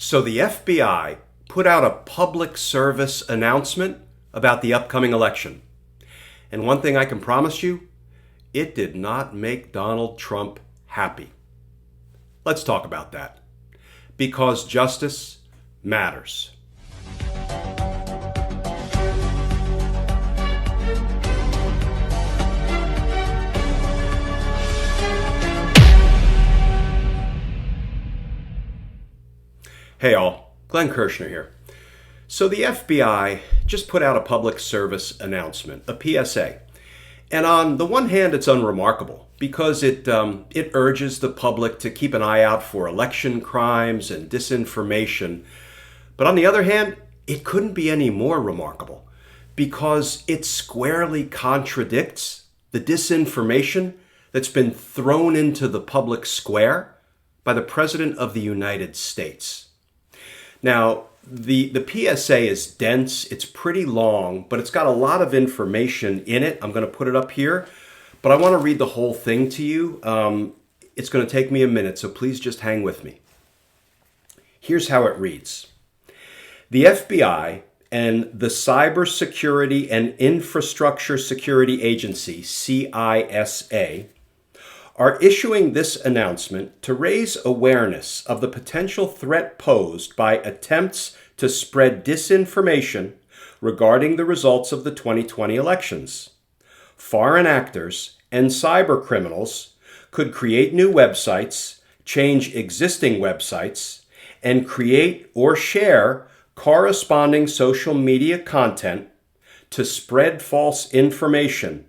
So the FBI put out a public service announcement about the upcoming election. And one thing I can promise you, it did not make Donald Trump happy. Let's talk about that. Because justice matters. Hey all, Glenn Kirshner here. So the FBI just put out a public service announcement, a PSA. And on the one hand, it's unremarkable because it urges the public to keep an eye out for election crimes and disinformation. But on the other hand, it couldn't be any more remarkable because it squarely contradicts the disinformation that's been thrown into the public square by the President of the United States. Now, the PSA is dense, it's pretty long, but it's got a lot of information in it. I'm going to put it up here, but I want to read the whole thing to you. It's going to take me a minute, so please just hang with me. Here's how it reads. The FBI and the Cybersecurity and Infrastructure Security Agency, CISA, are issuing this announcement to raise awareness of the potential threat posed by attempts to spread disinformation regarding the results of the 2020 elections. Foreign actors and cyber criminals could create new websites, change existing websites, and create or share corresponding social media content to spread false information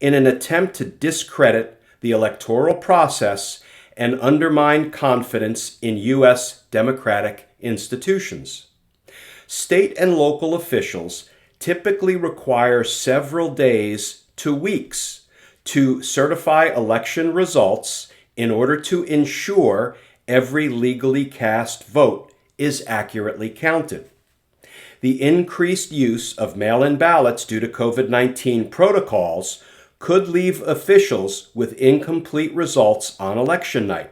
in an attempt to discredit the electoral process and undermine confidence in U.S. democratic institutions. State and local officials typically require several days to weeks to certify election results in order to ensure every legally cast vote is accurately counted. The increased use of mail-in ballots due to COVID-19 protocols could leave officials with incomplete results on election night.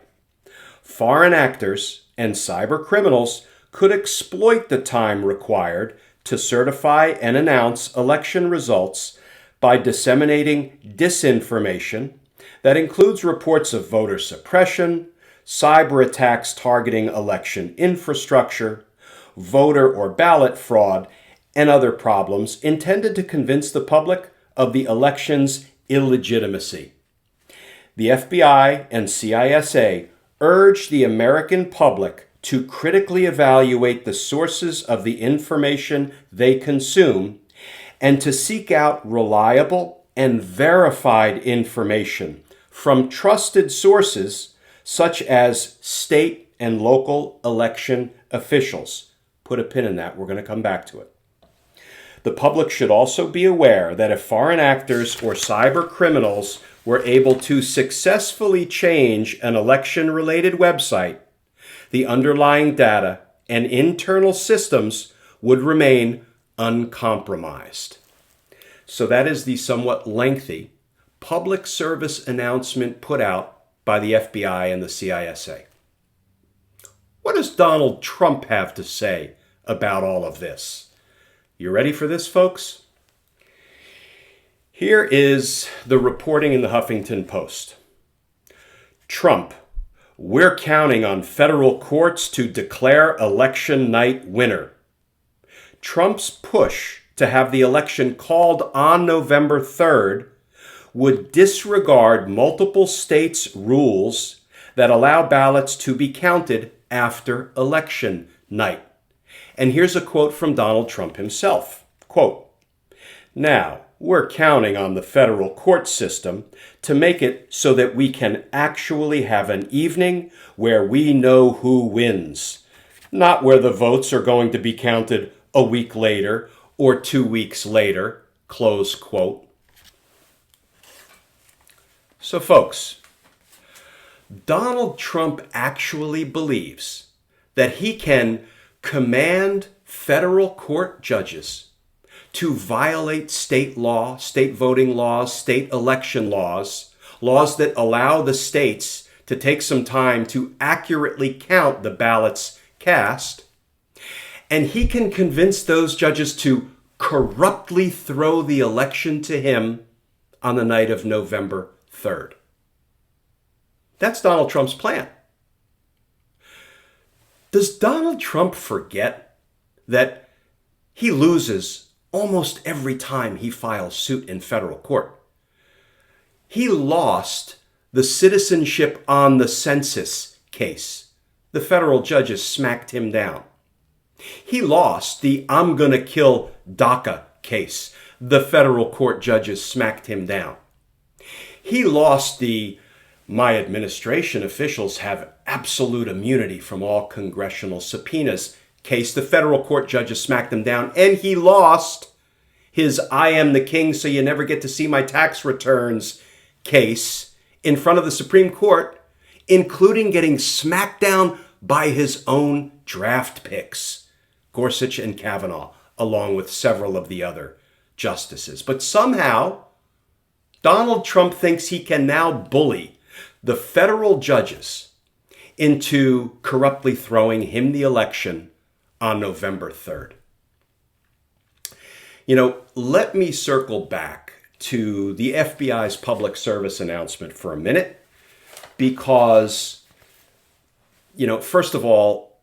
Foreign actors and cyber criminals could exploit the time required to certify and announce election results by disseminating disinformation that includes reports of voter suppression, cyber attacks targeting election infrastructure, voter or ballot fraud, and other problems intended to convince the public of the election's illegitimacy. The FBI and CISA urge the American public to critically evaluate the sources of the information they consume and to seek out reliable and verified information from trusted sources such as state and local election officials. Put a pin in that. We're going to come back to it. The public should also be aware that if foreign actors or cyber criminals were able to successfully change an election-related website, the underlying data and internal systems would remain uncompromised. So that is the somewhat lengthy public service announcement put out by the FBI and the CISA. What does Donald Trump have to say about all of this? You ready for this, folks? Here is the reporting in the Huffington Post. Trump, we're counting on federal courts to declare election night winner. Trump's push to have the election called on November 3rd would disregard multiple states' rules that allow ballots to be counted after election night. And here's a quote from Donald Trump himself. Quote, now, we're counting on the federal court system to make it so that we can actually have an evening where we know who wins, not where the votes are going to be counted a week later or 2 weeks later, close quote. So folks, Donald Trump actually believes that he can command federal court judges to violate state law, state voting laws, state election laws, laws that allow the states to take some time to accurately count the ballots cast, and he can convince those judges to corruptly throw the election to him on the night of November 3rd. That's Donald Trump's plan. Does Donald Trump forget that he loses almost every time he files suit in federal court? He lost the citizenship on the census case. The federal judges smacked him down. He lost the I'm gonna kill DACA case. The federal court judges smacked him down. He lost the my administration officials have absolute immunity from all congressional subpoenas case. The federal court judges smacked him down. And he lost his I am the king so you never get to see my tax returns case in front of the Supreme Court, including getting smacked down by his own draft picks, Gorsuch and Kavanaugh, along with several of the other justices. But somehow, Donald Trump thinks he can now bully the federal judges into corruptly throwing him the election on November 3rd. Let me circle back to the FBI's public service announcement for a minute, because, first of all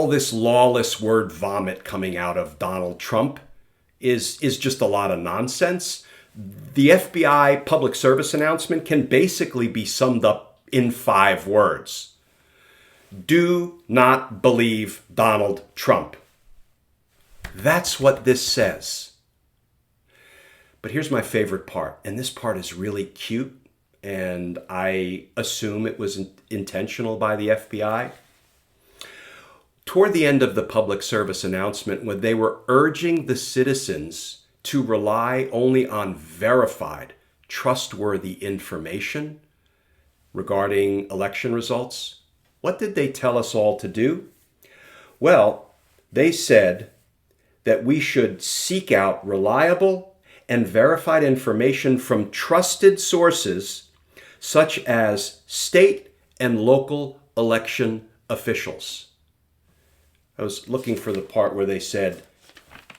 this lawless word vomit coming out of Donald Trump is just a lot of nonsense. The FBI public service announcement can basically be summed up in 5 words. Do not believe Donald Trump. That's what this says. But here's my favorite part, and this part is really cute, and I assume it was intentional by the FBI. Toward the end of the public service announcement, when they were urging the citizens to rely only on verified, trustworthy information regarding election results, what did they tell us all to do? Well, they said that we should seek out reliable and verified information from trusted sources such as state and local election officials. I was looking for the part where they said,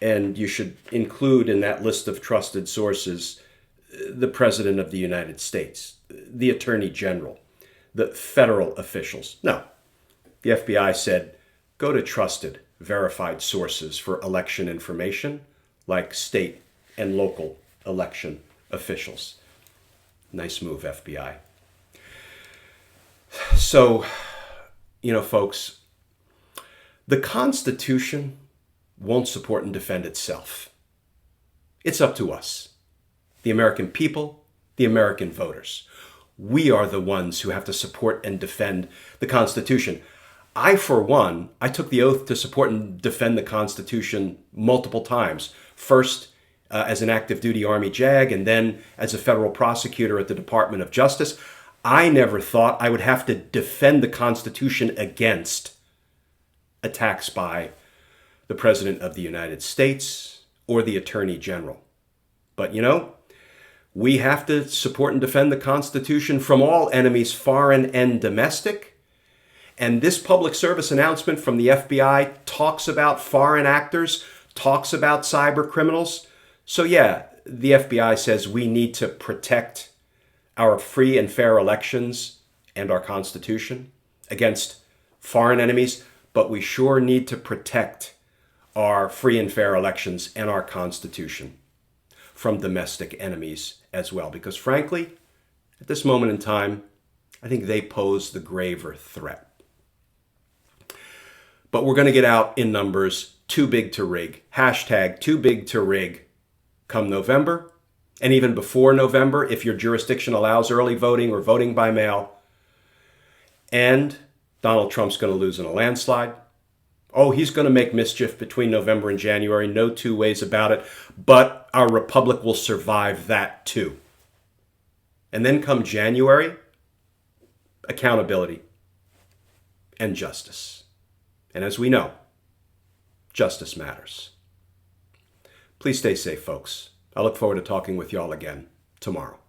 and you should include in that list of trusted sources the President of the United States, the Attorney General, the federal officials. No, the FBI said, go to trusted, verified sources for election information, like state and local election officials. Nice move, FBI. So, folks, the Constitution won't support and defend itself. It's up to us, the American people, the American voters. We are the ones who have to support and defend the Constitution. I, for one, I took the oath to support and defend the Constitution multiple times. First, as an active duty Army JAG, and then as a federal prosecutor at the Department of Justice. I never thought I would have to defend the Constitution against attacks by the President of the United States or the Attorney General. But we have to support and defend the Constitution from all enemies, foreign and domestic. And this public service announcement from the FBI talks about foreign actors, talks about cyber criminals. So yeah, the FBI says we need to protect our free and fair elections and our Constitution against foreign enemies, but we sure need to protect our free and fair elections and our Constitution from domestic enemies as well. Because frankly, at this moment in time, I think they pose the graver threat. But we're going to get out in numbers too big to rig. Hashtag too big to rig come November. And even before November, if your jurisdiction allows early voting or voting by mail. And Donald Trump's going to lose in a landslide. Oh, he's going to make mischief between November and January. No two ways about it. But our republic will survive that too. And then come January, accountability and justice. And as we know, justice matters. Please stay safe, folks. I look forward to talking with y'all again tomorrow.